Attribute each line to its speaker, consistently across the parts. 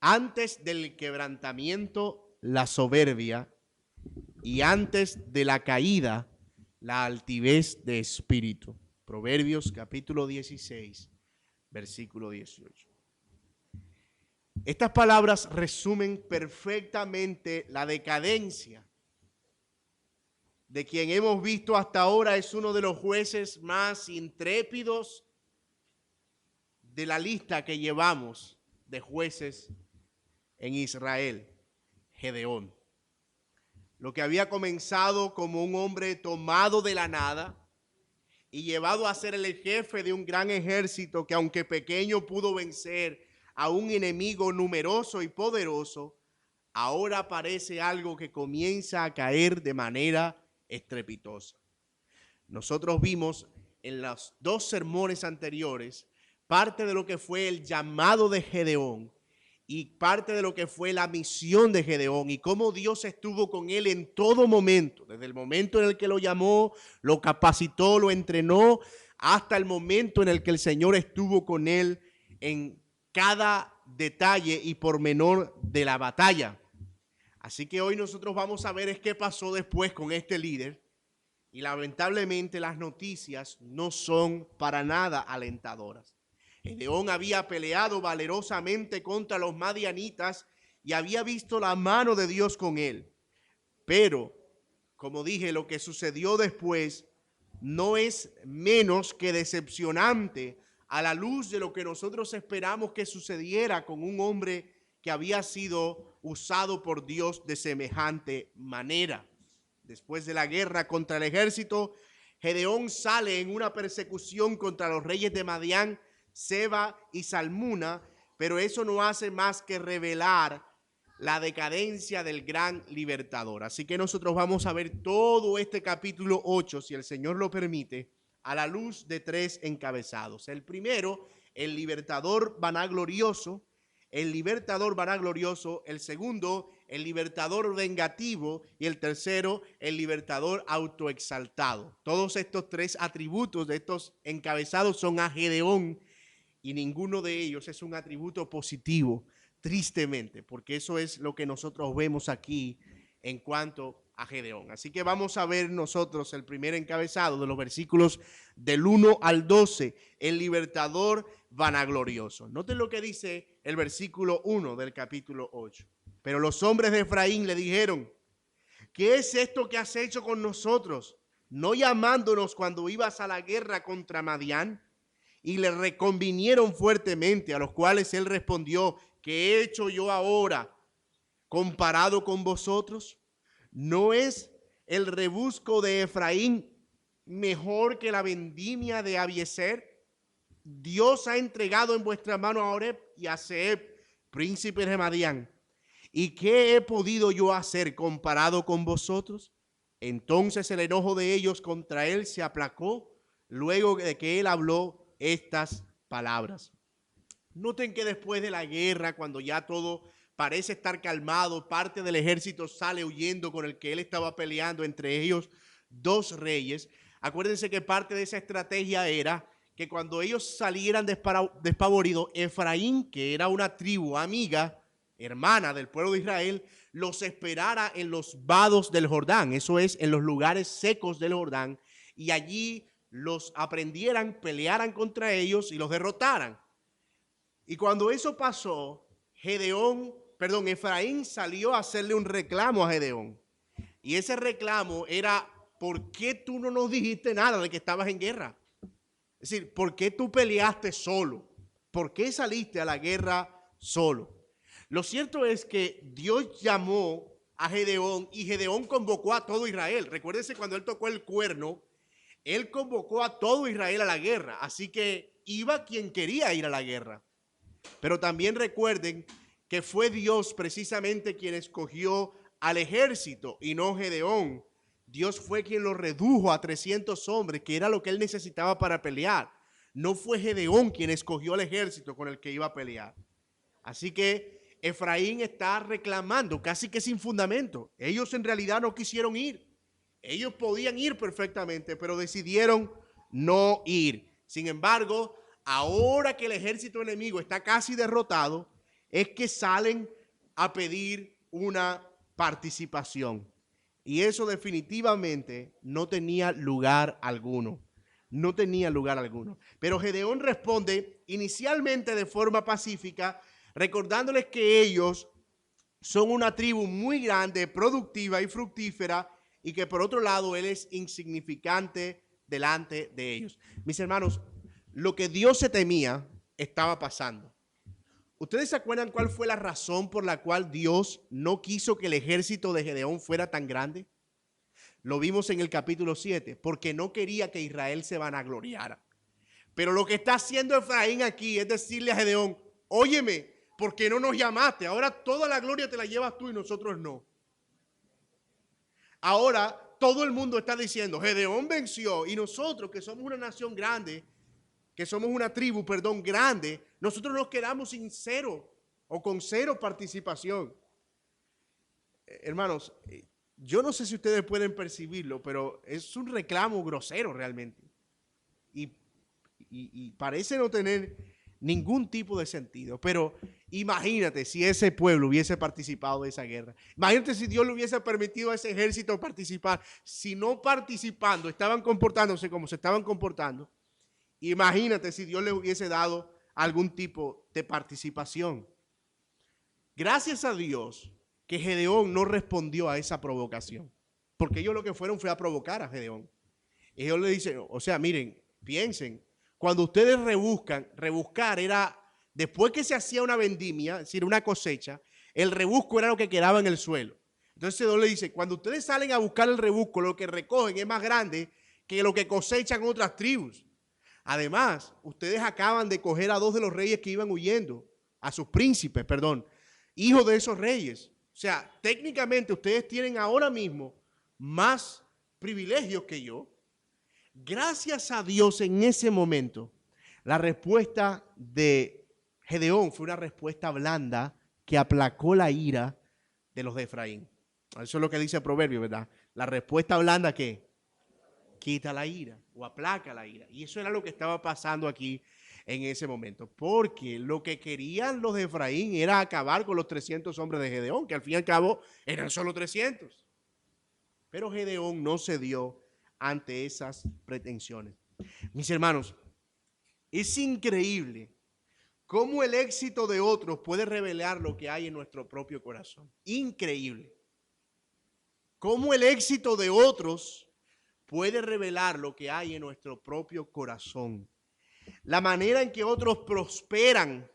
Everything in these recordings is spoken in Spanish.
Speaker 1: Antes del quebrantamiento, la soberbia, y antes de la caída, la altivez de espíritu. Proverbios capítulo 16, versículo 18. Estas palabras resumen perfectamente la decadencia de quien hemos visto hasta ahora es uno de los jueces más intrépidos de la lista que llevamos de jueces en Israel, Gedeón. Lo que había comenzado como un hombre tomado de la nada y llevado a ser el jefe de un gran ejército que aunque pequeño pudo vencer a un enemigo numeroso y poderoso, ahora parece algo que comienza a caer de manera estrepitosa. Nosotros vimos en los dos sermones anteriores parte de lo que fue el llamado de Gedeón y parte de lo que fue la misión de Gedeón y cómo Dios estuvo con él en todo momento, desde el momento en el que lo llamó, lo capacitó, lo entrenó, hasta el momento en el que el Señor estuvo con él en cada detalle y pormenor de la batalla. Así que hoy nosotros vamos a ver es qué pasó después con este líder y lamentablemente las noticias no son para nada alentadoras. Gedeón había peleado valerosamente contra los madianitas y había visto la mano de Dios con él. Pero, como dije, lo que sucedió después no es menos que decepcionante a la luz de lo que nosotros esperamos que sucediera con un hombre que había sido usado por Dios de semejante manera. Después de la guerra contra el ejército, Gedeón sale en una persecución contra los reyes de Madián, Seba y Salmuna, pero eso no hace más que revelar la decadencia del gran libertador. Así que nosotros vamos a ver todo este capítulo 8, si el Señor lo permite, a la luz de tres encabezados. El primero, el libertador vanaglorioso. El libertador vanaglorioso. El segundo, el libertador vengativo. Y el tercero, el libertador autoexaltado. Todos estos tres atributos de estos encabezados son a Gedeón y ninguno de ellos es un atributo positivo, tristemente, porque eso es lo que nosotros vemos aquí en cuanto a Gedeón. Así que vamos a ver nosotros el primer encabezado de los versículos del 1 al 12, el libertador vanaglorioso. Noten lo que dice el versículo 1 del capítulo 8. Pero los hombres de Efraín le dijeron: ¿qué es esto que has hecho con nosotros, no llamándonos cuando ibas a la guerra contra Madián? Y le reconvinieron fuertemente, a los cuales él respondió: ¿qué he hecho yo ahora comparado con vosotros? ¿No es el rebusco de Efraín mejor que la vendimia de Abiezer? Dios ha entregado en vuestra mano a Oreb y a Zeeb, príncipes de Madián. ¿Y qué he podido yo hacer comparado con vosotros? Entonces el enojo de ellos contra él se aplacó luego de que él habló estas palabras. Noten que después de la guerra, cuando ya todo parece estar calmado, parte del ejército sale huyendo con el que él estaba peleando, entre ellos dos reyes. Acuérdense que parte de esa estrategia era que cuando ellos salieran despavoridos, Efraín, que era una tribu amiga, hermana del pueblo de Israel, los esperara en los vados del Jordán, eso es, en los lugares secos del Jordán, y allí los aprendieran, pelearan contra ellos y los derrotaran. Y cuando eso pasó, Efraín salió a hacerle un reclamo a Gedeón. Y ese reclamo era: ¿por qué tú no nos dijiste nada de que estabas en guerra? Es decir, ¿por qué tú peleaste solo? ¿Por qué saliste a la guerra solo? Lo cierto es que Dios llamó a Gedeón y Gedeón convocó a todo Israel. Recuérdense cuando él tocó el cuerno, él convocó a todo Israel a la guerra, así que iba quien quería ir a la guerra. Pero también recuerden que fue Dios precisamente quien escogió al ejército y no Gedeón. Dios fue quien lo redujo a 300 hombres, que era lo que él necesitaba para pelear. No fue Gedeón quien escogió al ejército con el que iba a pelear. Así que Efraín está reclamando casi que sin fundamento. Ellos en realidad no quisieron ir. Ellos podían ir perfectamente, pero decidieron no ir. Sin embargo, ahora que el ejército enemigo está casi derrotado, es que salen a pedir una participación. Y eso definitivamente no tenía lugar alguno. No tenía lugar alguno. Pero Gedeón responde inicialmente de forma pacífica, recordándoles que ellos son una tribu muy grande, productiva y fructífera, y que por otro lado él es insignificante delante de ellos. Mis hermanos, lo que Dios se temía estaba pasando. ¿Ustedes se acuerdan cuál fue la razón por la cual Dios no quiso que el ejército de Gedeón fuera tan grande? Lo vimos en el capítulo 7, porque no quería que Israel se vanagloriara. Pero lo que está haciendo Efraín aquí es decirle a Gedeón, óyeme, ¿por qué no nos llamaste? Ahora toda la gloria te la llevas tú y nosotros no. Ahora todo el mundo está diciendo, Gedeón venció y nosotros que somos una nación grande, que somos una tribu, grande, nosotros nos quedamos sin cero o con cero participación. Hermanos, yo no sé si ustedes pueden percibirlo, pero es un reclamo grosero realmente. Y parece no tener ningún tipo de sentido. Pero imagínate si ese pueblo hubiese participado de esa guerra. Imagínate si Dios le hubiese permitido a ese ejército participar. Si no participando, estaban comportándose como se estaban comportando. Imagínate si Dios le hubiese dado algún tipo de participación. Gracias a Dios que Gedeón no respondió a esa provocación. Porque ellos lo que fueron fue a provocar a Gedeón. Ellos le dicen, o sea, miren, piensen, cuando ustedes rebuscar era, después que se hacía una vendimia, es decir, una cosecha, el rebusco era lo que quedaba en el suelo. Entonces Dios le dice, cuando ustedes salen a buscar el rebusco, lo que recogen es más grande que lo que cosechan otras tribus. Además, ustedes acaban de coger a 2 de los reyes que iban huyendo, a sus príncipes, hijos de esos reyes. O sea, técnicamente ustedes tienen ahora mismo más privilegios que yo. Gracias a Dios en ese momento, la respuesta de Gedeón fue una respuesta blanda que aplacó la ira de los de Efraín. Eso es lo que dice el proverbio, ¿verdad? La respuesta blanda que quita la ira o aplaca la ira. Y eso era lo que estaba pasando aquí en ese momento. Porque lo que querían los de Efraín era acabar con los 300 hombres de Gedeón, que al fin y al cabo eran solo 300. Pero Gedeón no cedió ante esas pretensiones. Mis hermanos, es increíble cómo el éxito de otros puede revelar lo que hay en nuestro propio corazón. Increíble. Cómo el éxito de otros puede revelar lo que hay en nuestro propio corazón. La manera en que otros prosperan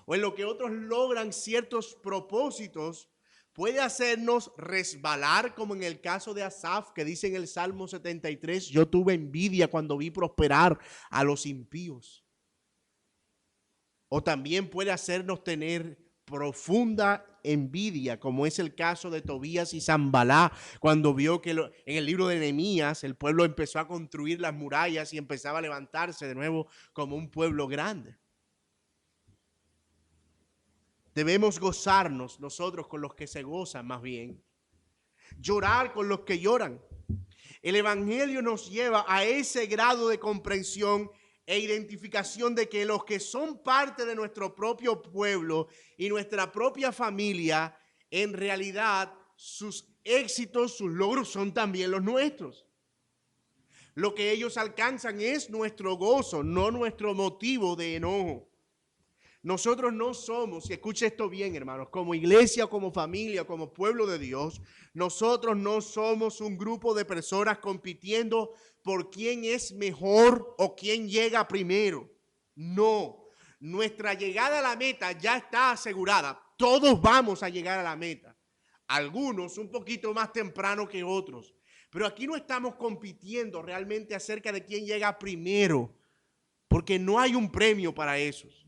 Speaker 1: o en lo que otros logran ciertos propósitos puede hacernos resbalar, como en el caso de Asaf, que dice en el Salmo 73, yo tuve envidia cuando vi prosperar a los impíos. O también puede hacernos tener profunda envidia, como es el caso de Tobías y Sanbalá, cuando vio que en el libro de Nehemías el pueblo empezó a construir las murallas y empezaba a levantarse de nuevo como un pueblo grande. Debemos gozarnos nosotros con los que se gozan más bien. Llorar con los que lloran. El Evangelio nos lleva a ese grado de comprensión e identificación de que los que son parte de nuestro propio pueblo y nuestra propia familia, en realidad sus éxitos, sus logros son también los nuestros. Lo que ellos alcanzan es nuestro gozo, no nuestro motivo de enojo. Nosotros no somos, y escuche esto bien, hermanos, como iglesia, como familia, como pueblo de Dios, nosotros no somos un grupo de personas compitiendo por quién es mejor o quién llega primero. No, nuestra llegada a la meta ya está asegurada. Todos vamos a llegar a la meta. Algunos un poquito más temprano que otros. Pero aquí no estamos compitiendo realmente acerca de quién llega primero, porque no hay un premio para esos.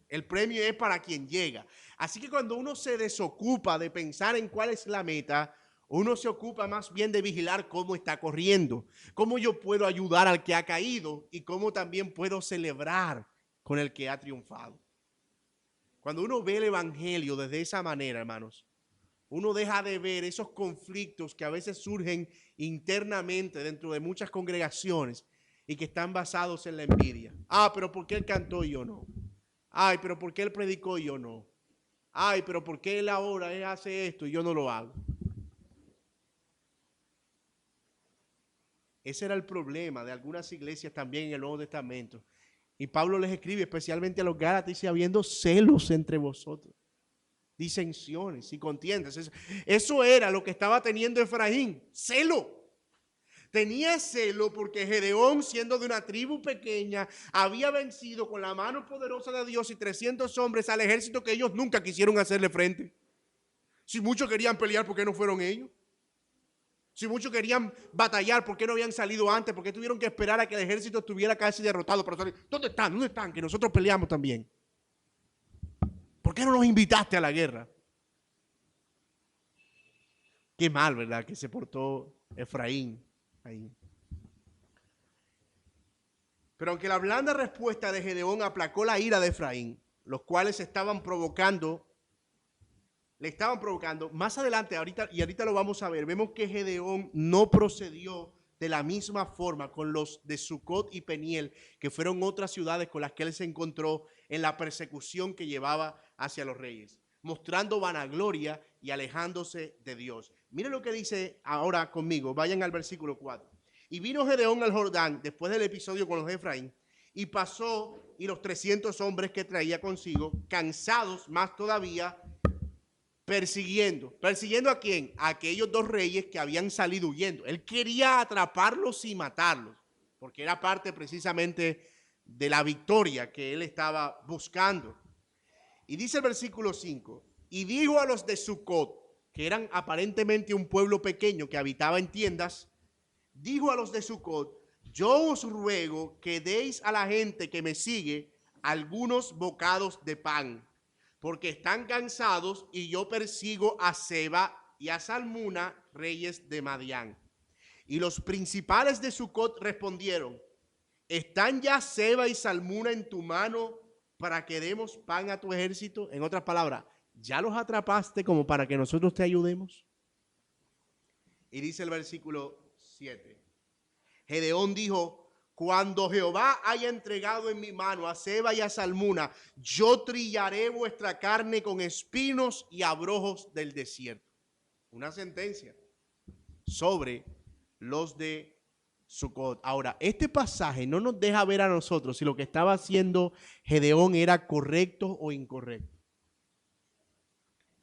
Speaker 1: El premio es para quien llega. Así que cuando uno se desocupa de pensar en cuál es la meta, uno se ocupa más bien de vigilar cómo está corriendo, cómo yo puedo ayudar al que ha caído y cómo también puedo celebrar con el que ha triunfado. Cuando uno ve el evangelio desde esa manera, hermanos, uno deja de ver esos conflictos que a veces surgen internamente dentro de muchas congregaciones y que están basados en la envidia. Ah, pero ¿por qué él cantó y yo no? Ay, pero ¿por qué él predicó y yo no? Ay, pero ¿por qué él ahora hace esto y yo no lo hago? Ese era el problema de algunas iglesias también en el Nuevo Testamento. Y Pablo les escribe especialmente a los Gálatas, dice, habiendo celos entre vosotros, disensiones y contiendas. Eso era lo que estaba teniendo Efraín, celo. Tenía celo porque Gedeón, siendo de una tribu pequeña, había vencido con la mano poderosa de Dios y 300 hombres al ejército que ellos nunca quisieron hacerle frente. Si muchos querían pelear, ¿por qué no fueron ellos? Si muchos querían batallar, ¿por qué no habían salido antes? ¿Por qué tuvieron que esperar a que el ejército estuviera casi derrotado para salir? ¿Dónde están? ¿Dónde están? Que nosotros peleamos también. ¿Por qué no nos invitaste a la guerra? Qué mal, ¿verdad? Que se portó Efraín ahí. Pero aunque la blanda respuesta de Gedeón aplacó la ira de Efraín, los cuales le estaban provocando, más adelante, ahorita lo vamos a ver, vemos que Gedeón no procedió de la misma forma con los de Sucot y Peniel, que fueron otras ciudades con las que él se encontró en la persecución que llevaba hacia los reyes, mostrando vanagloria y alejándose de Dios. Miren lo que dice ahora conmigo, vayan al versículo 4. Y vino Gedeón al Jordán después del episodio con los de Efraín, y pasó, y los 300 hombres que traía consigo, cansados más todavía, ¿Persiguiendo a quién? A aquellos dos reyes que habían salido huyendo. Él quería atraparlos y matarlos, porque era parte precisamente de la victoria que él estaba buscando. Y dice el versículo 5, y dijo a los de Sucot, que eran aparentemente un pueblo pequeño que habitaba en tiendas, dijo a los de Sucot, yo os ruego que deis a la gente que me sigue algunos bocados de pan, porque están cansados y yo persigo a Seba y a Salmuna, reyes de Madián. Y los principales de Sucot respondieron, ¿están ya Seba y Salmuna en tu mano para que demos pan a tu ejército? En otras palabras, ¿ya los atrapaste como para que nosotros te ayudemos? Y dice el versículo 7. Gedeón dijo, cuando Jehová haya entregado en mi mano a Seba y a Salmuna, yo trillaré vuestra carne con espinos y abrojos del desierto. Una sentencia sobre los de Sucot. Ahora, este pasaje no nos deja ver a nosotros si lo que estaba haciendo Gedeón era correcto o incorrecto.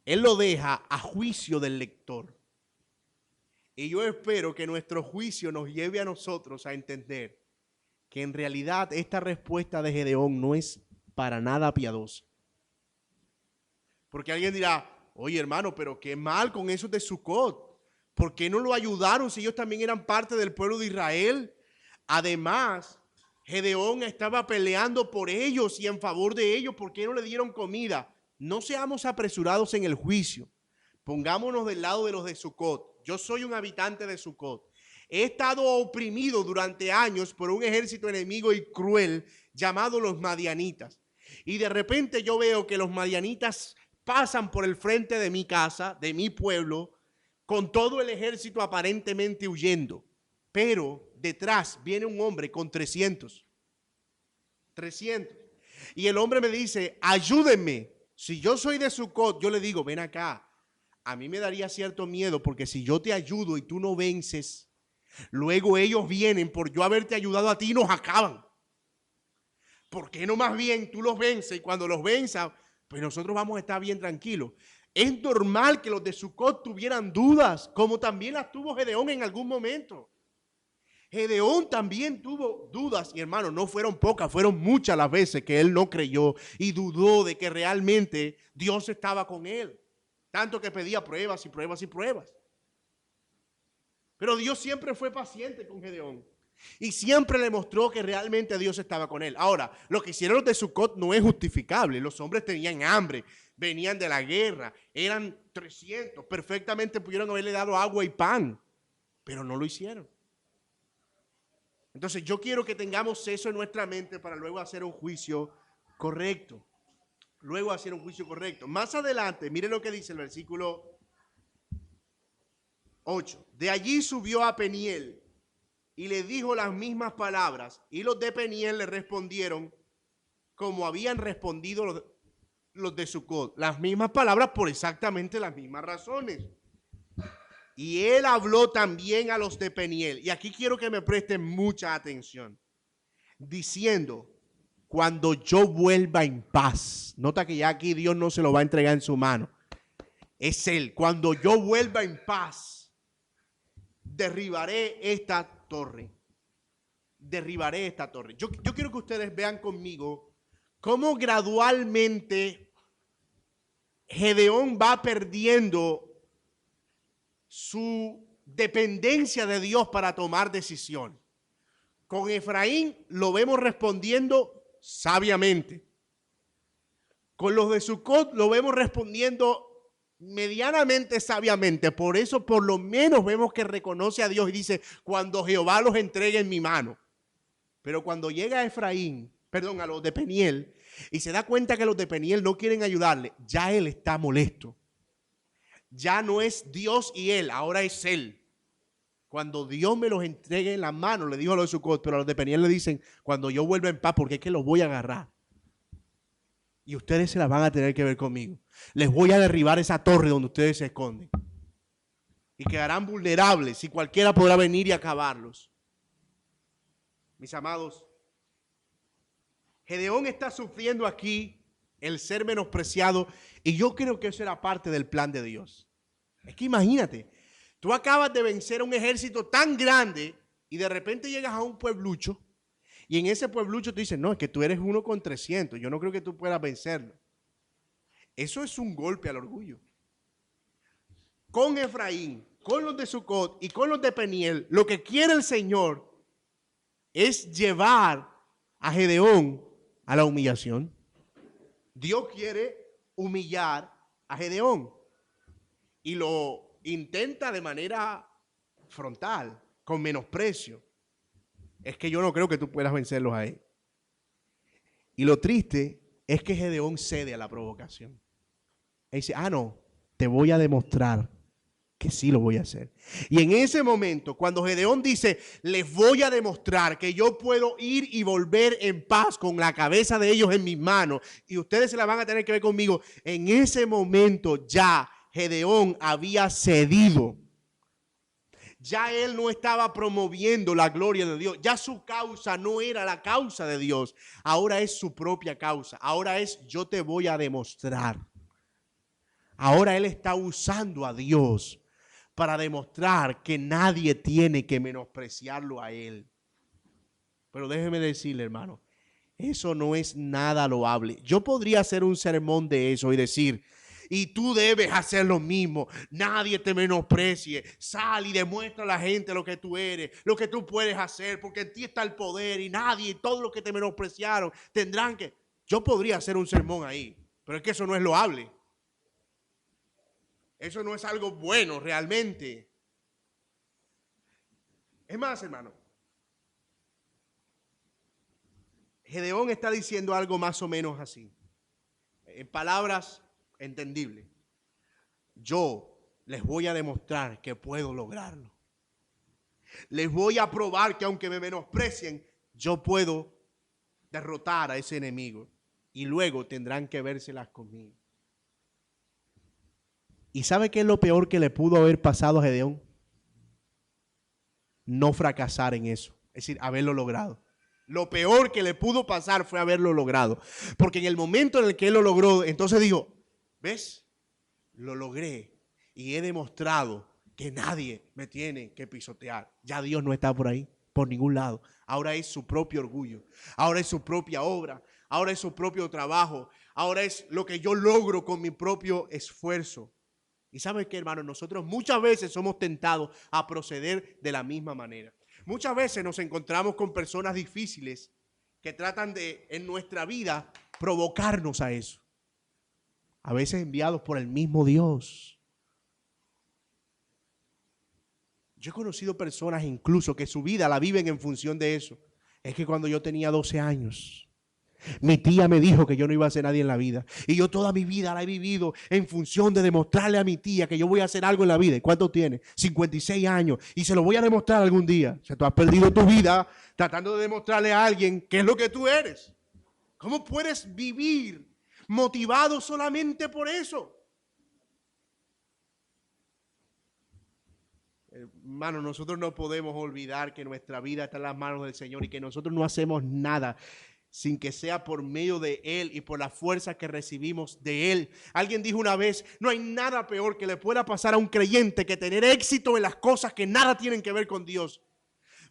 Speaker 1: Él lo deja a juicio del lector. Y yo espero que nuestro juicio nos lleve a nosotros a entender que en realidad esta respuesta de Gedeón no es para nada piadosa. Porque alguien dirá, oye hermano, pero qué mal con esos de Sucot. ¿Por qué no lo ayudaron si ellos también eran parte del pueblo de Israel? Además, Gedeón estaba peleando por ellos y en favor de ellos. ¿Por qué no le dieron comida? No seamos apresurados en el juicio. Pongámonos del lado de los de Sucot. Yo soy un habitante de Sucot. He estado oprimido durante años por un ejército enemigo y cruel llamado los madianitas. Y de repente yo veo que los madianitas pasan por el frente de mi casa, de mi pueblo, con todo el ejército aparentemente huyendo. Pero detrás viene un hombre con 300. Y el hombre me dice, ayúdenme. Si yo soy de Sucot, yo le digo, ven acá. A mí me daría cierto miedo porque si yo te ayudo y tú no vences, luego ellos vienen por yo haberte ayudado a ti y nos acaban. ¿Por qué no más bien tú los vences y cuando los venzas, pues nosotros vamos a estar bien tranquilos? Es normal que los de Sucot tuvieran dudas, como también las tuvo Gedeón en algún momento. Gedeón también tuvo dudas y hermano, no fueron pocas, fueron muchas las veces que él no creyó y dudó de que realmente Dios estaba con él. Tanto que pedía pruebas y pruebas y pruebas. Pero Dios siempre fue paciente con Gedeón. Y siempre le mostró que realmente Dios estaba con él. Ahora, lo que hicieron los de Sucot no es justificable. Los hombres tenían hambre, venían de la guerra, eran 300. Perfectamente pudieron haberle dado agua y pan, pero no lo hicieron. Entonces yo quiero que tengamos eso en nuestra mente para luego hacer un juicio correcto. Más adelante, mire lo que dice el versículo 8. De allí subió a Peniel y le dijo las mismas palabras. Y los de Peniel le respondieron como habían respondido los de Sucot. Las mismas palabras por exactamente las mismas razones. Y él habló también a los de Peniel. Y aquí quiero que me presten mucha atención. Diciendo, cuando yo vuelva en paz. Nota que ya aquí Dios no se lo va a entregar en su mano. Es él. Cuando yo vuelva en paz, derribaré esta torre. Derribaré esta torre. Yo quiero que ustedes vean conmigo cómo gradualmente Gedeón va perdiendo su dependencia de Dios para tomar decisión. Con Efraín lo vemos respondiendo sabiamente. Con los de Sucot lo vemos respondiendo medianamente sabiamente. Por eso por lo menos vemos que reconoce a Dios y dice, cuando Jehová los entregue en mi mano. Pero cuando llega a Efraín, perdón, a los de Peniel, y se da cuenta que los de Peniel no quieren ayudarle, ya él está molesto. Ya no es Dios y él, ahora es él. Cuando Dios me los entregue en la mano, le dijo a los de Sucot, pero a los de Peniel le dicen, cuando yo vuelva en paz, porque es que los voy a agarrar. Y ustedes se las van a tener que ver conmigo. Les voy a derribar esa torre donde ustedes se esconden. Y quedarán vulnerables y cualquiera podrá venir y acabarlos. Mis amados, Gedeón está sufriendo aquí el ser menospreciado y yo creo que eso era parte del plan de Dios. Es que imagínate, tú acabas de vencer a un ejército tan grande y de repente llegas a un pueblucho y en ese pueblucho te dicen, no, es que tú eres 1 con 300, yo no creo que tú puedas vencerlo. Eso es un golpe al orgullo. Con Efraín, con los de Sucot y con los de Peniel, lo que quiere el Señor es llevar a Gedeón a la humillación. Dios quiere humillar a Gedeón y lo intenta de manera frontal, con menosprecio. Es que yo no creo que tú puedas vencerlos a él. Y lo triste es que Gedeón cede a la provocación. Él dice, no, te voy a demostrar que sí lo voy a hacer. Y en ese momento, cuando Gedeón dice, les voy a demostrar que yo puedo ir y volver en paz con la cabeza de ellos en mis manos, y ustedes se la van a tener que ver conmigo, en ese momento ya Gedeón había cedido. Ya él no estaba promoviendo la gloria de Dios. Ya su causa no era la causa de Dios. Ahora es su propia causa. Ahora es yo te voy a demostrar. Ahora él está usando a Dios para demostrar que nadie tiene que menospreciarlo a él. Pero déjeme decirle, hermano, eso no es nada loable. Yo podría hacer un sermón de eso y decir, y tú debes hacer lo mismo. Nadie te menosprecie. Sal y demuestra a la gente lo que tú eres, lo que tú puedes hacer, porque en ti está el poder y nadie, todos los que te menospreciaron, tendrán que... Yo podría hacer un sermón ahí, pero es que eso no es loable. Eso no es algo bueno realmente. Es más, hermano, Gedeón está diciendo algo más o menos así. En palabras entendibles. Yo les voy a demostrar que puedo lograrlo. Les voy a probar que aunque me menosprecien, yo puedo derrotar a ese enemigo. Y luego tendrán que vérselas conmigo. ¿Y sabe qué es lo peor que le pudo haber pasado a Gedeón? No fracasar en eso. Es decir, haberlo logrado. Lo peor que le pudo pasar fue haberlo logrado. Porque en el momento en el que él lo logró, entonces dijo, ¿ves? Lo logré y he demostrado que nadie me tiene que pisotear. Ya Dios no está por ahí, por ningún lado. Ahora es su propio orgullo. Ahora es su propia obra. Ahora es su propio trabajo. Ahora es lo que yo logro con mi propio esfuerzo. Y ¿sabe qué, hermano? Nosotros muchas veces somos tentados a proceder de la misma manera. Muchas veces nos encontramos con personas difíciles que tratan de, en nuestra vida, provocarnos a eso. A veces enviados por el mismo Dios. Yo he conocido personas incluso que su vida la viven en función de eso. Es que cuando yo tenía 12 años, mi tía me dijo que yo no iba a ser nadie en la vida. Y yo toda mi vida la he vivido en función de demostrarle a mi tía que yo voy a hacer algo en la vida. ¿Y cuánto tiene? 56 años. Y se lo voy a demostrar algún día. O sea, tú has perdido tu vida tratando de demostrarle a alguien qué es lo que tú eres. ¿Cómo puedes vivir motivado solamente por eso. Hermano, nosotros no podemos olvidar que nuestra vida está en las manos del Señor y que nosotros no hacemos nada sin que sea por medio de Él y por la fuerza que recibimos de Él. Alguien dijo una vez, no hay nada peor que le pueda pasar a un creyente que tener éxito en las cosas que nada tienen que ver con Dios.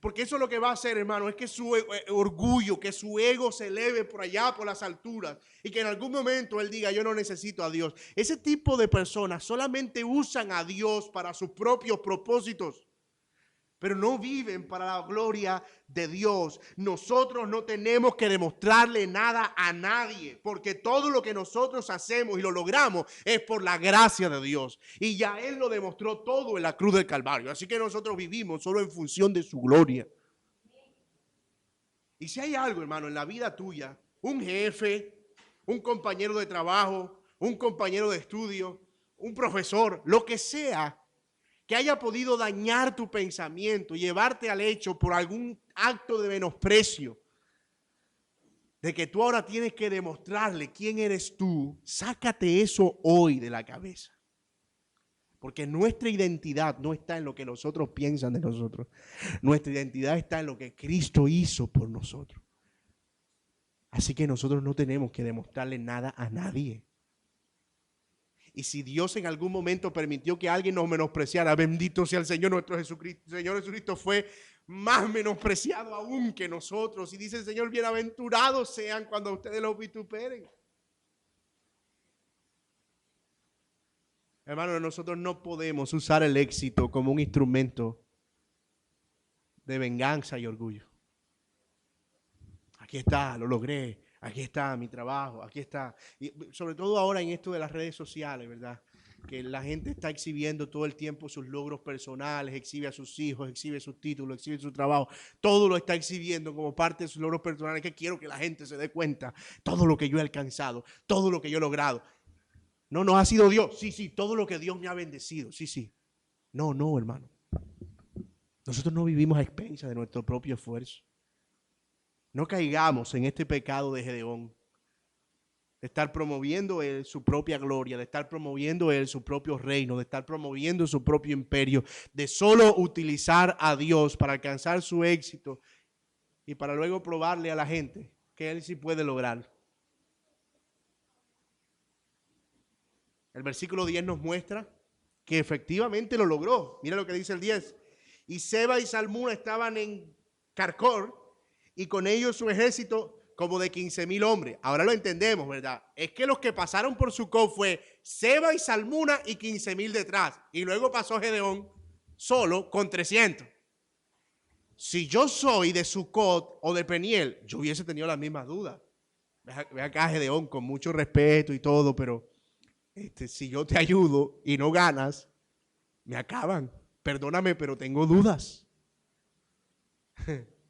Speaker 1: Porque eso es lo que va a hacer, hermano, es que su orgullo, que su ego se eleve por allá, por las alturas, y que en algún momento él diga, yo no necesito a Dios. Ese tipo de personas solamente usan a Dios para sus propios propósitos, pero no viven para la gloria de Dios. Nosotros no tenemos que demostrarle nada a nadie, porque todo lo que nosotros hacemos y lo logramos es por la gracia de Dios. Y ya Él lo demostró todo en la cruz del Calvario. Así que nosotros vivimos solo en función de su gloria. Y si hay algo, hermano, en la vida tuya, un jefe, un compañero de trabajo, un compañero de estudio, un profesor, lo que sea, que haya podido dañar tu pensamiento, llevarte al hecho por algún acto de menosprecio, de que tú ahora tienes que demostrarle quién eres tú, sácate eso hoy de la cabeza. Porque nuestra identidad no está en lo que nosotros piensan de nosotros. Nuestra identidad está en lo que Cristo hizo por nosotros. Así que nosotros no tenemos que demostrarle nada a nadie. Y si Dios en algún momento permitió que alguien nos menospreciara, bendito sea el Señor nuestro Jesucristo. El Señor Jesucristo fue más menospreciado aún que nosotros. Y dice el Señor, bienaventurados sean cuando ustedes los vituperen. Hermano, nosotros no podemos usar el éxito como un instrumento de venganza y orgullo. Aquí está, lo logré. Aquí está mi trabajo, aquí está. Y sobre todo ahora en esto de las redes sociales, ¿verdad? Que la gente está exhibiendo todo el tiempo sus logros personales, exhibe a sus hijos, exhibe sus títulos, exhibe su trabajo. Todo lo está exhibiendo como parte de sus logros personales, que quiero que la gente se dé cuenta. Todo lo que yo he alcanzado, todo lo que yo he logrado. No ha sido Dios. Sí, todo lo que Dios me ha bendecido. Sí. No, hermano. Nosotros no vivimos a expensas de nuestro propio esfuerzo. No caigamos en este pecado de Gedeón, de estar promoviendo él su propia gloria, de estar promoviendo él su propio reino, de estar promoviendo su propio imperio, de solo utilizar a Dios para alcanzar su éxito y para luego probarle a la gente que él sí puede lograr. El versículo 10 nos muestra que efectivamente lo logró. Mira lo que dice el 10. Y Seba y Salmuna estaban en Carcor, y con ellos su ejército como de 15,000 hombres. Ahora lo entendemos, ¿verdad? Es que los que pasaron por Sucot fue Seba y Salmuna y 15,000 detrás. Y luego pasó Gedeón solo con 300. Si yo soy de Sucot o de Peniel, yo hubiese tenido las mismas dudas. Ve acá, Gedeón, con mucho respeto y todo, pero si yo te ayudo y no ganas, me acaban. Perdóname, pero tengo dudas.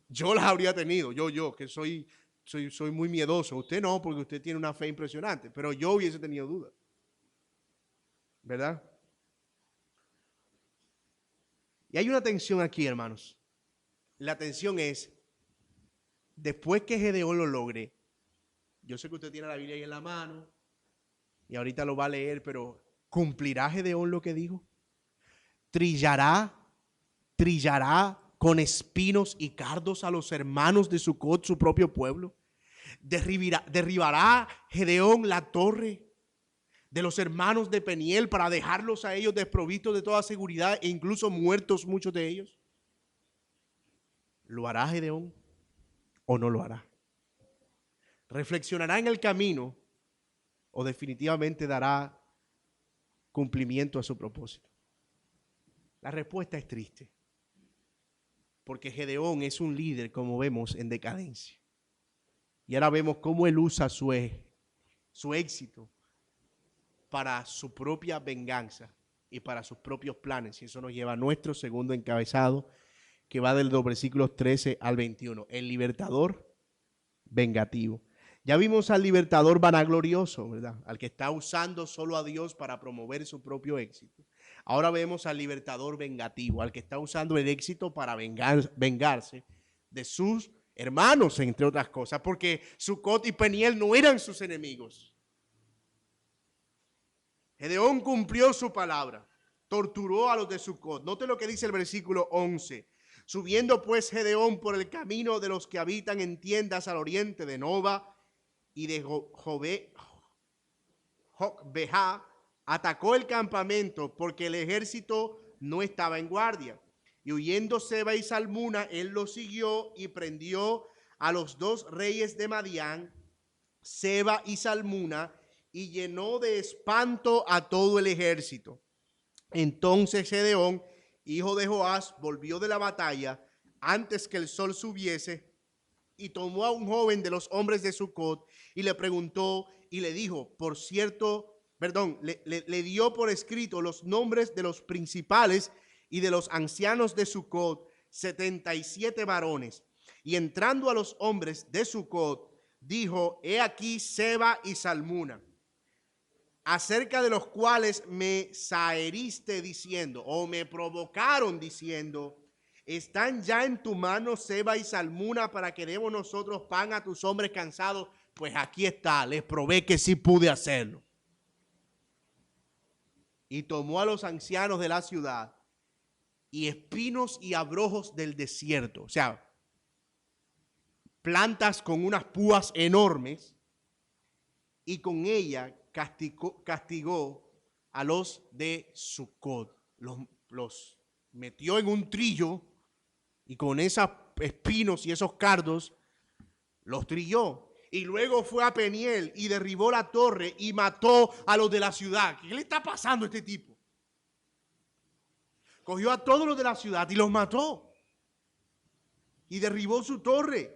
Speaker 1: Yo las habría tenido, yo que soy muy miedoso. Usted no, porque usted tiene una fe impresionante, pero yo hubiese tenido dudas. ¿Verdad? Y hay una tensión aquí, hermanos. La tensión es, después que Gedeón lo logre, yo sé que usted tiene la Biblia ahí en la mano y ahorita lo va a leer, pero ¿cumplirá Gedeón lo que dijo? ¿Trillará con espinos y cardos a los hermanos de Sucot, su propio pueblo? ¿Derribará Gedeón la torre de los hermanos de Peniel para dejarlos a ellos desprovistos de toda seguridad e incluso muertos muchos de ellos? ¿Lo hará Gedeón o no lo hará? ¿Reflexionará en el camino o definitivamente dará cumplimiento a su propósito? La respuesta es triste, porque Gedeón es un líder, como vemos, en decadencia. Y ahora vemos cómo él usa su éxito para su propia venganza y para sus propios planes. Y eso nos lleva a nuestro segundo encabezado, que va del versículos 13 al 21. El libertador vengativo. Ya vimos al libertador vanaglorioso, ¿verdad? Al que está usando solo a Dios para promover su propio éxito. Ahora vemos al libertador vengativo, al que está usando el éxito para vengarse de sus hermanos, entre otras cosas, porque Sucot y Peniel no eran sus enemigos. Gedeón cumplió su palabra, torturó a los de Sucot. Note lo que dice el versículo 11. Subiendo pues Gedeón por el camino de los que habitan en tiendas al oriente de Nova y de Jocbejá, atacó el campamento porque el ejército no estaba en guardia. Y huyendo Seba y Salmuna, él los siguió y prendió a los dos reyes de Madián, Seba y Salmuna, y llenó de espanto a todo el ejército. Entonces Gedeón, hijo de Joás, volvió de la batalla antes que el sol subiese y tomó a un joven de los hombres de Sucot y le preguntó y le dijo, le dio por escrito los nombres de los principales y de los ancianos de Sucot, 77 varones. Y entrando a los hombres de Sucot, dijo, he aquí Seba y Salmuna, acerca de los cuales me saheriste diciendo, o me provocaron diciendo, ¿están ya en tu mano Seba y Salmuna para que demos nosotros pan a tus hombres cansados? Pues aquí está, les probé que sí pude hacerlo. Y tomó a los ancianos de la ciudad y espinos y abrojos del desierto, o sea, plantas con unas púas enormes, y con ella castigó a los de Sucot. Los metió en un trillo y con esos espinos y esos cardos los trilló. Y luego fue a Peniel y derribó la torre y mató a los de la ciudad. ¿Qué le está pasando a este tipo? Cogió a todos los de la ciudad y los mató. Y derribó su torre.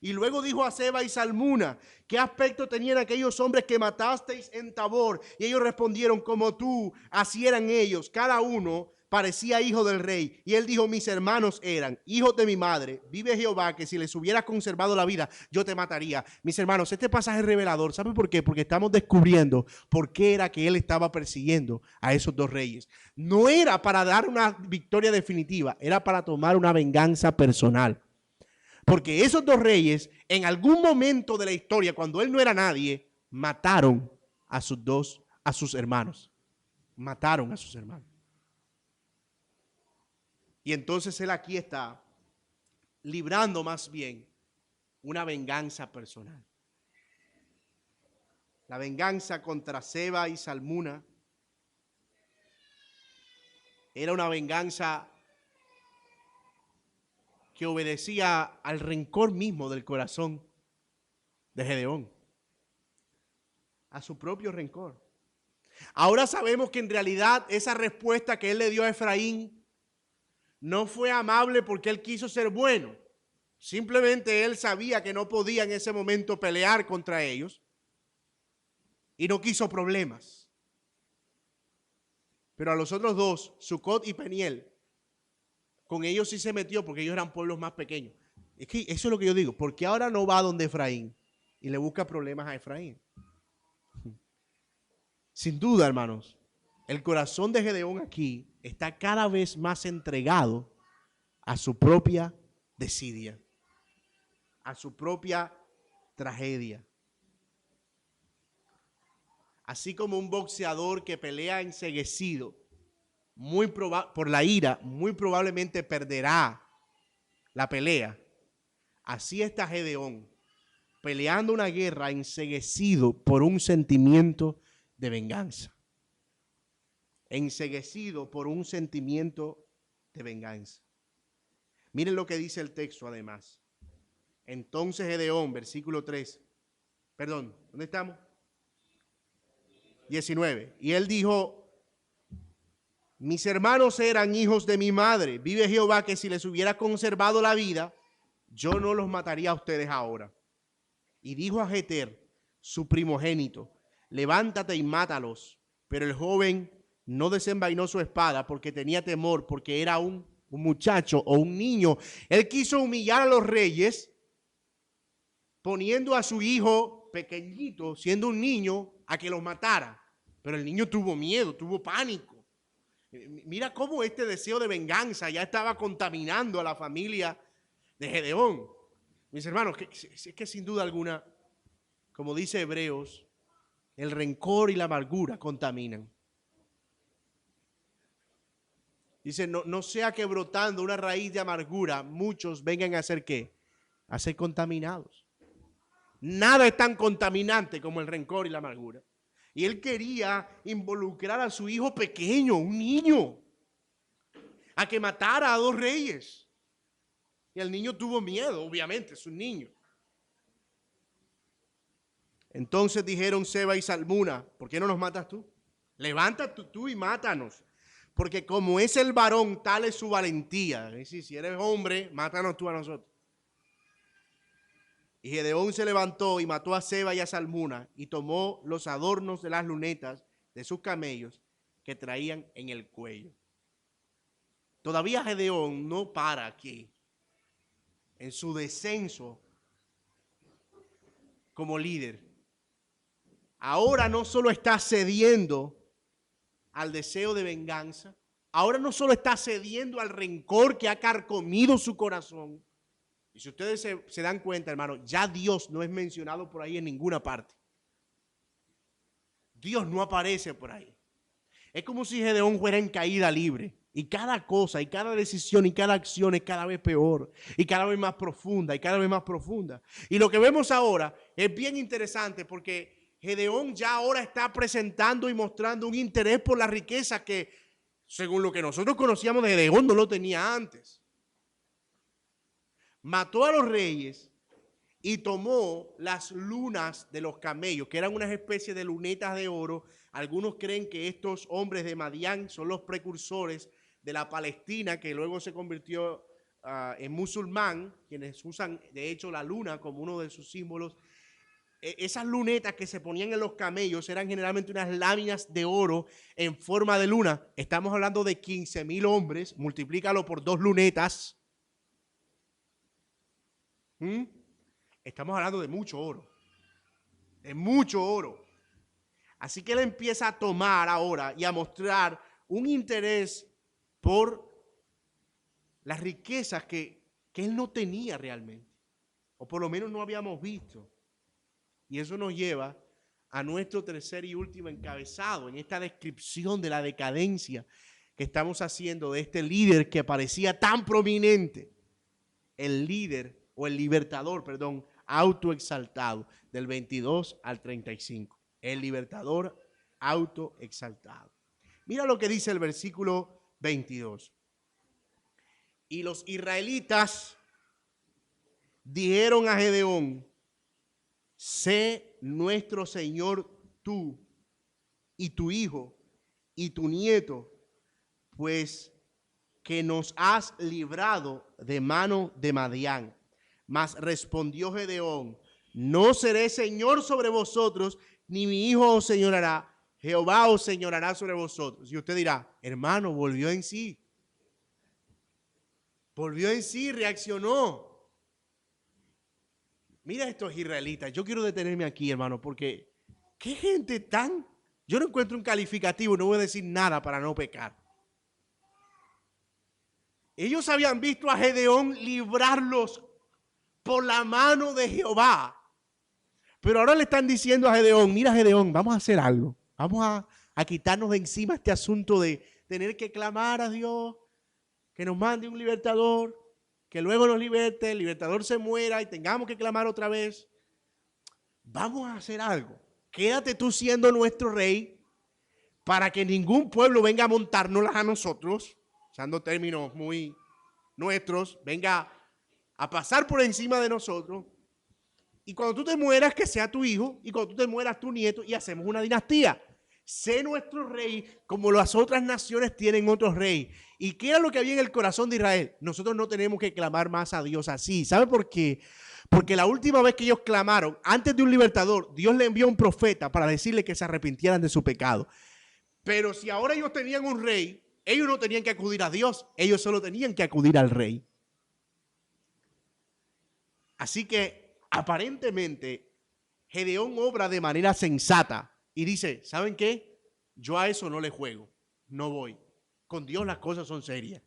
Speaker 1: Y luego dijo a Seba y Salmuna, ¿qué aspecto tenían aquellos hombres que matasteis en Tabor? Y ellos respondieron, como tú, así eran ellos. Cada uno parecía hijo del rey. Y él dijo, mis hermanos eran hijos de mi madre. Vive Jehová, que si les hubiera conservado la vida, yo te mataría. Mis hermanos, este pasaje es revelador. ¿Saben por qué? Porque estamos descubriendo por qué era que él estaba persiguiendo a esos dos reyes. No era para dar una victoria definitiva, era para tomar una venganza personal. Porque esos dos reyes, en algún momento de la historia, cuando él no era nadie, mataron a sus hermanos. Mataron a sus hermanos. Y entonces él aquí está librando más bien una venganza personal. La venganza contra Seba y Salmuna era una venganza que obedecía al rencor mismo del corazón de Gedeón, a su propio rencor. Ahora sabemos que en realidad esa respuesta que él le dio a Efraín no fue amable porque él quiso ser bueno. Simplemente él sabía que no podía en ese momento pelear contra ellos y no quiso problemas. Pero a los otros dos, Sucot y Peniel, con ellos sí se metió porque ellos eran pueblos más pequeños. Es que eso es lo que yo digo. ¿Por qué ahora no va donde Efraín y le busca problemas a Efraín? Sin duda, hermanos, el corazón de Gedeón aquí está cada vez más entregado a su propia desidia, a su propia tragedia. Así como un boxeador que pelea enceguecido, por la ira, muy probablemente perderá la pelea. Así está Gedeón, peleando una guerra enceguecido por un sentimiento de venganza. Enceguecido por un sentimiento de venganza. Miren lo que dice el texto además. Entonces Gedeón, versículo 3. Perdón, ¿dónde estamos? 19. Y él dijo, mis hermanos eran hijos de mi madre. Vive Jehová que si les hubiera conservado la vida, yo no los mataría a ustedes ahora. Y dijo a Jeter, su primogénito, levántate y mátalos. Pero el joven no desenvainó su espada porque tenía temor, porque era un muchacho o un niño. Él quiso humillar a los reyes, poniendo a su hijo pequeñito, siendo un niño, a que los matara. Pero el niño tuvo miedo, tuvo pánico. Mira cómo este deseo de venganza ya estaba contaminando a la familia de Gedeón. Mis hermanos, es que sin duda alguna, como dice Hebreos, El rencor y la amargura contaminan. Dice, no sea que brotando una raíz de amargura, muchos vengan a ser ¿qué? A ser contaminados. Nada es tan contaminante como el rencor y la amargura. Y él quería involucrar a su hijo pequeño, un niño, a que matara a 2 reyes. Y el niño tuvo miedo, obviamente, es un niño. Entonces dijeron Seba y Salmuna, ¿por qué no nos matas tú? Levántate tú y mátanos. Porque como es el varón, tal es su valentía. Es decir, si eres hombre, mátanos tú a nosotros. Y Gedeón se levantó y mató a Seba y a Salmuna y tomó los adornos de las lunetas de sus camellos que traían en el cuello. Todavía Gedeón no para aquí en su descenso como líder. Ahora no solo está cediendo al deseo de venganza, ahora no solo está cediendo al rencor que ha carcomido su corazón. Y si ustedes se dan cuenta, hermano, ya Dios no es mencionado por ahí en ninguna parte. Dios no aparece por ahí. Es como si Gedeón fuera en caída libre. Y cada cosa, y cada decisión, y cada acción es cada vez peor, y cada vez más profunda, y cada vez más profunda. Y lo que vemos ahora es bien interesante porque Gedeón ya ahora está presentando y mostrando un interés por la riqueza que, según lo que nosotros conocíamos de Gedeón, no lo tenía antes. Mató a los reyes y tomó las lunas de los camellos, que eran unas especies de lunetas de oro. Algunos creen que estos hombres de Madián son los precursores de la Palestina, que luego se convirtió en musulmán, quienes usan de hecho la luna como uno de sus símbolos. Esas lunetas que se ponían en los camellos eran generalmente unas láminas de oro en forma de luna. Estamos hablando de 15,000 hombres, multiplícalo por 2 lunetas. Estamos hablando de mucho oro, de mucho oro. Así que él empieza a tomar ahora y a mostrar un interés por las riquezas que él no tenía realmente, o por lo menos no habíamos visto. Y eso nos lleva a nuestro tercer y último encabezado en esta descripción de la decadencia que estamos haciendo de este líder que parecía tan prominente, el líder o el libertador, perdón, autoexaltado, del 22 al 35. El libertador autoexaltado. Mira lo que dice el versículo 22. Y los israelitas dijeron a Gedeón: sé nuestro Señor tú y tu hijo y tu nieto, pues que nos has librado de mano de Madián. Mas respondió Gedeón: no seré señor sobre vosotros, ni mi hijo os señorará. Jehová os señorará sobre vosotros. Y usted dirá: hermano, volvió en sí. Volvió en sí, reaccionó. Mira estos israelitas. Yo quiero detenerme aquí, hermano, porque qué gente tan... Yo no encuentro un calificativo, no voy a decir nada para no pecar. Ellos habían visto a Gedeón librarlos por la mano de Jehová. Pero ahora le están diciendo a Gedeón: mira, Gedeón, vamos a hacer algo. Vamos a quitarnos de encima este asunto de tener que clamar a Dios, que nos mande un libertador, que luego nos liberte, el libertador se muera y tengamos que clamar otra vez. Vamos a hacer algo. Quédate tú siendo nuestro rey para que ningún pueblo venga a montárnoslas a nosotros, usando términos muy nuestros, venga a pasar por encima de nosotros. Y cuando tú te mueras, que sea tu hijo, y cuando tú te mueras, tu nieto, y hacemos una dinastía. Sé nuestro rey como las otras naciones tienen otros reyes. ¿Y qué era lo que había en el corazón de Israel? Nosotros no tenemos que clamar más a Dios así. ¿Sabe por qué? Porque la última vez que ellos clamaron, antes de un libertador, Dios le envió un profeta para decirle que se arrepintieran de su pecado. Pero si ahora ellos tenían un rey, ellos no tenían que acudir a Dios, ellos solo tenían que acudir al rey. Así que aparentemente Gedeón obra de manera sensata y dice: ¿saben qué? Yo a eso no le juego, no voy. Con Dios las cosas son serias.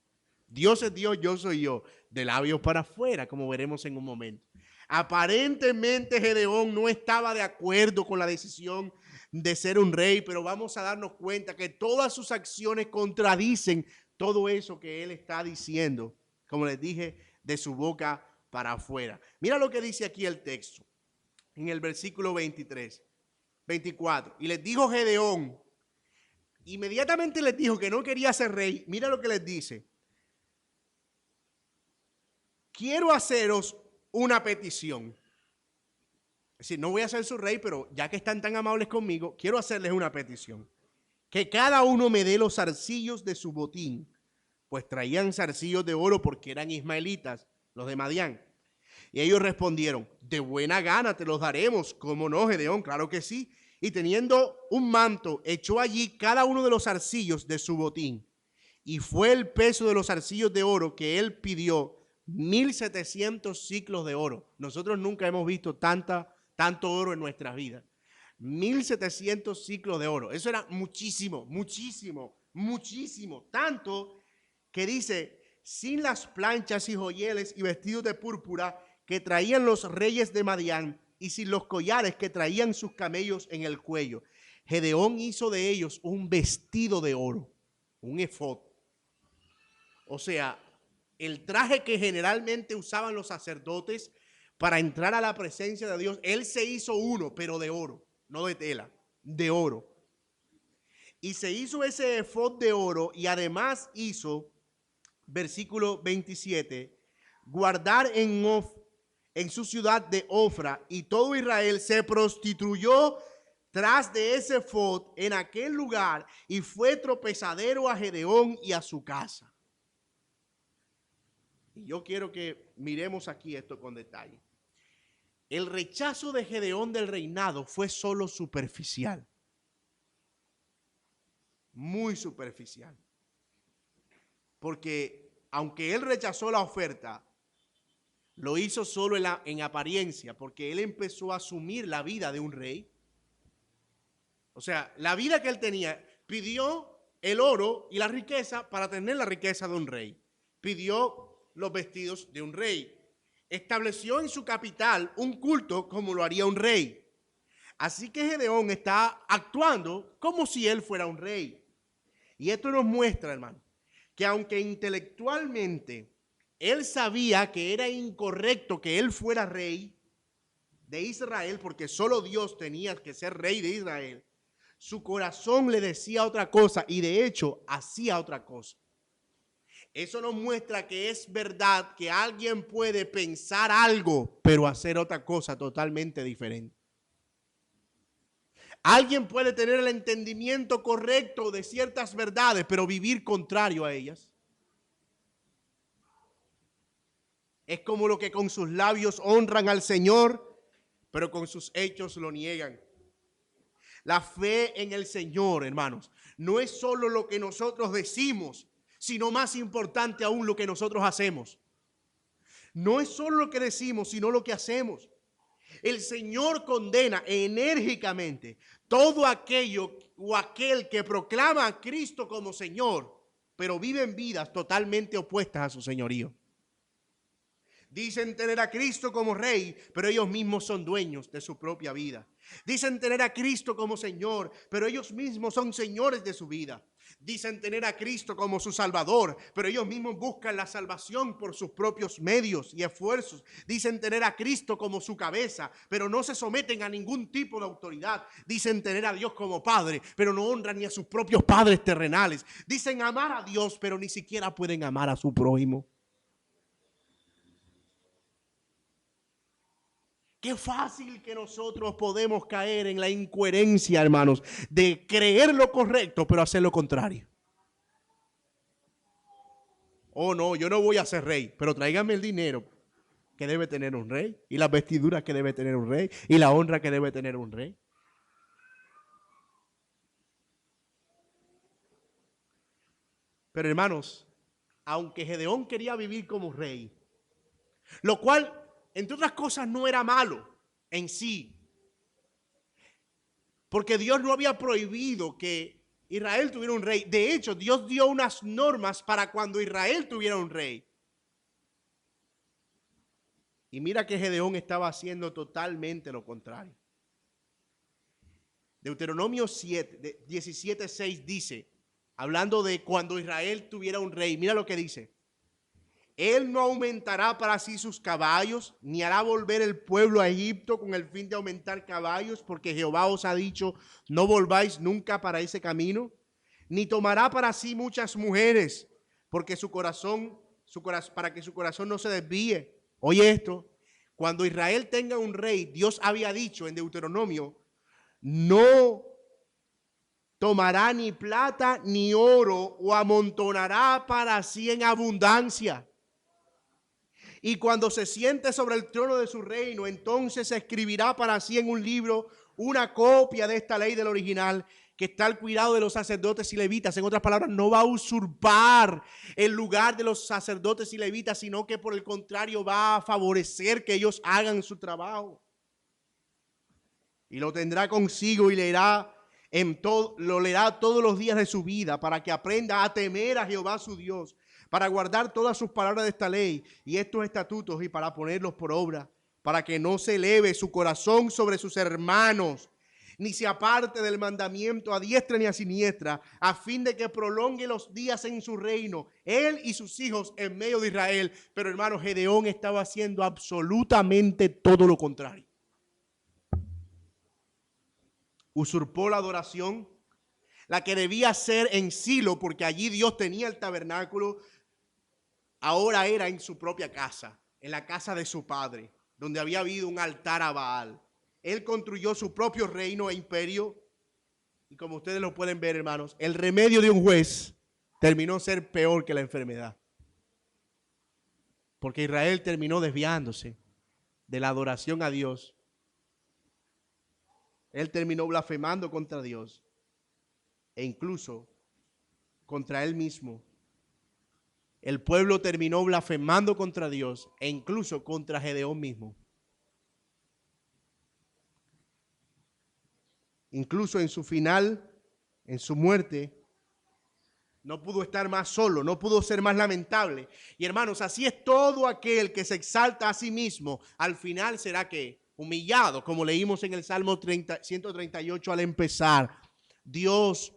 Speaker 1: Dios es Dios, yo soy yo, de labios para afuera, como veremos en un momento. Aparentemente Gedeón no estaba de acuerdo con la decisión de ser un rey, pero vamos a darnos cuenta que todas sus acciones contradicen todo eso que él está diciendo, como les dije, de su boca para afuera. Mira lo que dice aquí el texto, en el versículo 24. Y les dijo Gedeón, inmediatamente les dijo que no quería ser rey. Mira lo que les dice. Quiero haceros una petición. Es decir, no voy a ser su rey, pero ya que están tan amables conmigo, quiero hacerles una petición. Que cada uno me dé los zarcillos de su botín, pues traían zarcillos de oro porque eran ismaelitas, los de Madián. Y ellos respondieron, de buena gana te los daremos. ¿Cómo no, Gedeón? Claro que sí. Y teniendo un manto, echó allí cada uno de los zarcillos de su botín. Y fue el peso de los zarcillos de oro que él pidió, 1,700 ciclos de oro. Nosotros nunca hemos visto tanto oro en nuestras vidas. 1,700 ciclos de oro. Eso era muchísimo, muchísimo, muchísimo. Tanto que dice, sin las planchas y joyeles y vestidos de púrpura que traían los reyes de Madián y sin los collares que traían sus camellos en el cuello. Gedeón hizo de ellos un vestido de oro, un efod. O sea, el traje que generalmente usaban los sacerdotes para entrar a la presencia de Dios, él se hizo uno, pero de oro, no de tela, de oro. Y se hizo ese efod de oro y además hizo, versículo 27, guardar en su ciudad de Ofra, y todo Israel se prostituyó tras de ese efod en aquel lugar y fue tropezadero a Gedeón y a su casa. Y yo quiero que miremos aquí esto con detalle. El rechazo de Gedeón del reinado fue solo superficial. Muy superficial. Porque aunque él rechazó la oferta, lo hizo solo en apariencia, porque él empezó a asumir la vida de un rey. O sea, la vida que él tenía, pidió el oro y la riqueza para tener la riqueza de un rey. Pidió los vestidos de un rey. Estableció en su capital un culto como lo haría un rey. Así que Gedeón está actuando como si él fuera un rey. Y esto nos muestra, hermano, que aunque intelectualmente él sabía que era incorrecto que él fuera rey de Israel, porque solo Dios tenía que ser rey de Israel, su corazón le decía otra cosa y de hecho hacía otra cosa. Eso nos muestra que es verdad que alguien puede pensar algo, pero hacer otra cosa totalmente diferente. Alguien puede tener el entendimiento correcto de ciertas verdades, pero vivir contrario a ellas. Es como lo que con sus labios honran al Señor, pero con sus hechos lo niegan. La fe en el Señor, hermanos, no es solo lo que nosotros decimos, sino más importante aún lo que nosotros hacemos. No es solo lo que decimos, sino lo que hacemos. El Señor condena enérgicamente todo aquello o aquel que proclama a Cristo como Señor, pero vive en vidas totalmente opuestas a su señorío. Dicen tener a Cristo como Rey, pero ellos mismos son dueños de su propia vida. Dicen tener a Cristo como Señor, pero ellos mismos son señores de su vida. Dicen tener a Cristo como su Salvador, pero ellos mismos buscan la salvación por sus propios medios y esfuerzos. Dicen tener a Cristo como su cabeza, pero no se someten a ningún tipo de autoridad. Dicen tener a Dios como Padre, pero no honran ni a sus propios padres terrenales. Dicen amar a Dios, pero ni siquiera pueden amar a su prójimo. Qué fácil que nosotros podemos caer en la incoherencia, hermanos, de creer lo correcto, pero hacer lo contrario. Oh, no, yo no voy a ser rey, pero tráigame el dinero que debe tener un rey, y las vestiduras que debe tener un rey, y la honra que debe tener un rey. Pero hermanos, aunque Gedeón quería vivir como rey, lo cual, entre otras cosas, no era malo en sí, porque Dios no había prohibido que Israel tuviera un rey. De hecho, Dios dio unas normas para cuando Israel tuviera un rey. Y mira que Gedeón estaba haciendo totalmente lo contrario. Deuteronomio 17:6 dice, hablando de cuando Israel tuviera un rey, mira lo que dice. Él no aumentará para sí sus caballos, ni hará volver el pueblo a Egipto con el fin de aumentar caballos, porque Jehová os ha dicho, no volváis nunca para ese camino, ni tomará para sí muchas mujeres, porque para que su corazón no se desvíe. Oye esto, cuando Israel tenga un rey, Dios había dicho en Deuteronomio, no tomará ni plata ni oro o amontonará para sí en abundancia. Y cuando se siente sobre el trono de su reino, entonces se escribirá para sí en un libro una copia de esta ley del original que está al cuidado de los sacerdotes y levitas. En otras palabras, no va a usurpar el lugar de los sacerdotes y levitas, sino que por el contrario va a favorecer que ellos hagan su trabajo. Y lo tendrá consigo y lo leerá todos los días de su vida para que aprenda a temer a Jehová su Dios, para guardar todas sus palabras de esta ley y estos estatutos y para ponerlos por obra, para que no se eleve su corazón sobre sus hermanos, ni se aparte del mandamiento a diestra ni a siniestra, a fin de que prolongue los días en su reino, él y sus hijos en medio de Israel. Pero hermano, Gedeón estaba haciendo absolutamente todo lo contrario. Usurpó la adoración, la que debía ser en Silo, porque allí Dios tenía el tabernáculo. Ahora era en su propia casa, en la casa de su padre, donde había habido un altar a Baal. Él construyó su propio reino e imperio. Y como ustedes lo pueden ver, hermanos, el remedio de un juez terminó ser peor que la enfermedad. Porque Israel terminó desviándose de la adoración a Dios. Él terminó blasfemando contra Dios e incluso contra él mismo. El pueblo terminó blasfemando contra Dios e incluso contra Gedeón mismo. Incluso en su final, en su muerte, no pudo estar más solo, no pudo ser más lamentable. Y hermanos, así es todo aquel que se exalta a sí mismo, al final será que humillado, como leímos en el Salmo 138 al empezar. Dios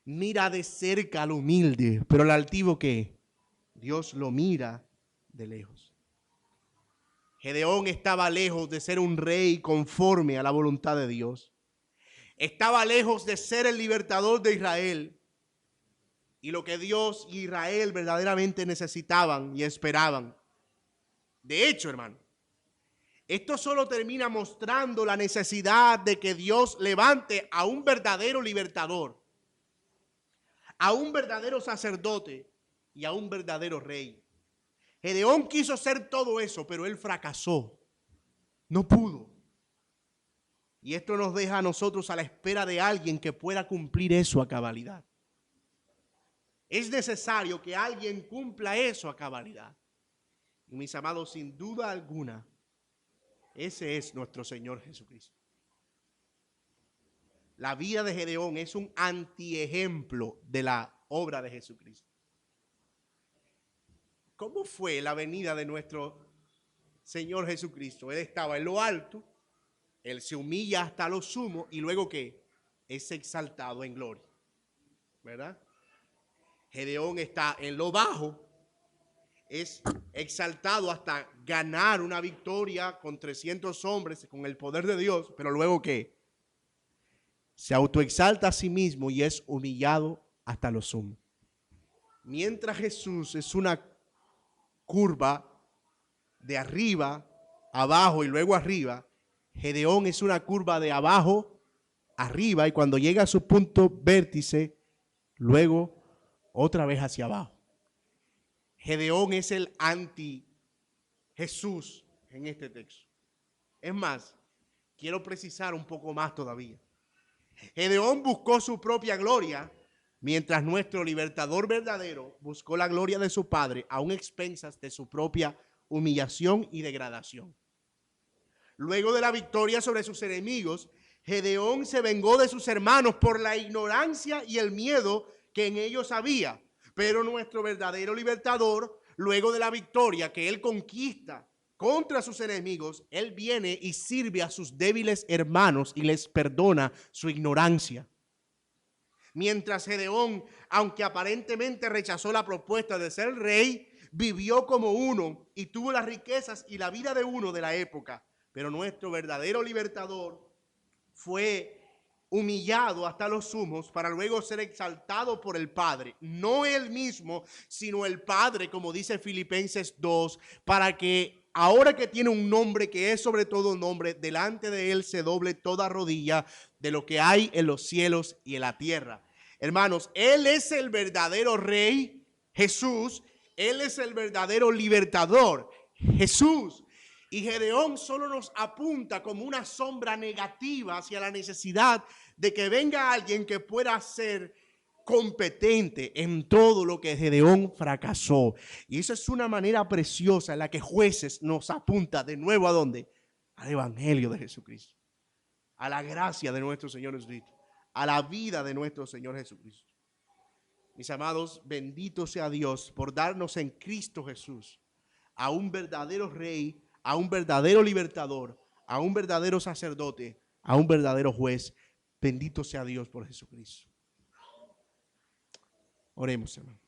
Speaker 1: mira de cerca al humilde, pero al altivo ¿qué? Dios lo mira de lejos. Gedeón estaba lejos de ser un rey conforme a la voluntad de Dios. Estaba lejos de ser el libertador de Israel. Y lo que Dios y Israel verdaderamente necesitaban y esperaban. De hecho, hermano, esto solo termina mostrando la necesidad de que Dios levante a un verdadero libertador, a un verdadero sacerdote y a un verdadero rey. Gedeón quiso ser todo eso, pero él fracasó. No pudo. Y esto nos deja a nosotros a la espera de alguien que pueda cumplir eso a cabalidad. Es necesario que alguien cumpla eso a cabalidad. Y mis amados, sin duda alguna, ese es nuestro Señor Jesucristo. La vida de Gedeón es un antiejemplo de la obra de Jesucristo. ¿Cómo fue la venida de nuestro Señor Jesucristo? Él estaba en lo alto, Él se humilla hasta lo sumo y luego ¿qué? Es exaltado en gloria, ¿verdad? Gedeón está en lo bajo, es exaltado hasta ganar una victoria con 300 hombres con el poder de Dios, pero luego ¿qué? Se autoexalta a sí mismo y es humillado hasta lo sumo. Mientras Jesús es una curva de arriba, abajo y luego arriba, Gedeón es una curva de abajo, arriba y cuando llega a su punto vértice, luego otra vez hacia abajo. Gedeón es el anti Jesús en este texto. Es más, quiero precisar un poco más todavía. Gedeón buscó su propia gloria, mientras nuestro libertador verdadero buscó la gloria de su Padre, aún expensas de su propia humillación y degradación. Luego de la victoria sobre sus enemigos, Gedeón se vengó de sus hermanos por la ignorancia y el miedo que en ellos había. Pero nuestro verdadero libertador, luego de la victoria que él conquista contra sus enemigos, él viene y sirve a sus débiles hermanos y les perdona su ignorancia. Mientras Gedeón, aunque aparentemente rechazó la propuesta de ser rey, vivió como uno y tuvo las riquezas y la vida de uno de la época. Pero nuestro verdadero libertador fue humillado hasta los sumos para luego ser exaltado por el Padre. No él mismo, sino el Padre, como dice Filipenses 2, para que ahora que tiene un nombre que es sobre todo nombre, delante de él se doble toda rodilla de lo que hay en los cielos y en la tierra. Hermanos, él es el verdadero rey, Jesús. Él es el verdadero libertador, Jesús. Y Gedeón solo nos apunta como una sombra negativa hacia la necesidad de que venga alguien que pueda ser competente en todo lo que Gedeón fracasó. Y esa es una manera preciosa en la que Jueces nos apunta de nuevo ¿a dónde? Al Evangelio de Jesucristo, a la gracia de nuestro Señor Jesucristo, a la vida de nuestro Señor Jesucristo. Mis amados, bendito sea Dios por darnos en Cristo Jesús a un verdadero rey, a un verdadero libertador, a un verdadero sacerdote, a un verdadero juez. Bendito sea Dios por Jesucristo. Oremos, hermano.